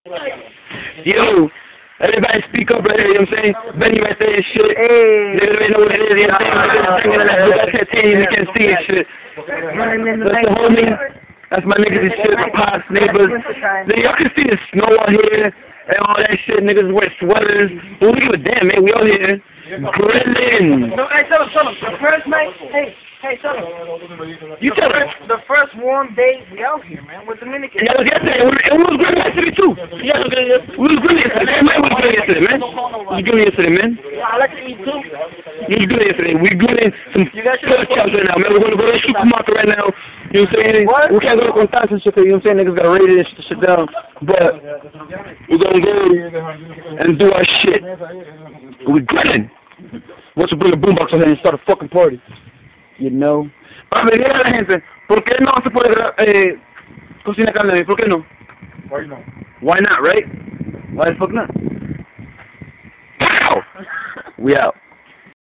Yo, everybody speak up right here, you know what I'm saying? Benny right there and shit. Hey. Niggas know what it is, you know what I'm saying? Niggas singing in that Brugal Titanium, you can't see it shit. That's the homie. That's my niggas and shit, my pops, neighbors. Then y'all can see the snow out here and all that shit. Niggas wear sweaters. Well, we give a damn, man. We out here grilling. No, hey, tell him. The first night, hey, tell him. You tell him. The first warm day we out here, man. We're Dominican. Yeah, it was yesterday. And we was grilling yesterday, too. Yeah, we was grilling yesterday. Man, we was grilling yesterday, man. We was grilling yesterday, man. Yeah, I like to eat, too. We was grilling yesterday. We grilling some pork chops right now, man. We're going to go to the supermarket right now. You know what I'm saying? What? We can't go to Contas and shit, you know what I'm saying? Niggas got rated and shit down. But we're going to go and do our shit. We're grilling. Once we bring a boombox on here and start a fucking party. You know? A ver, dile a la gente, ¿por qué no se puede cocinar carne? ¿Por qué no? Why not? Why not, right? Why the fuck not? Pow! We out.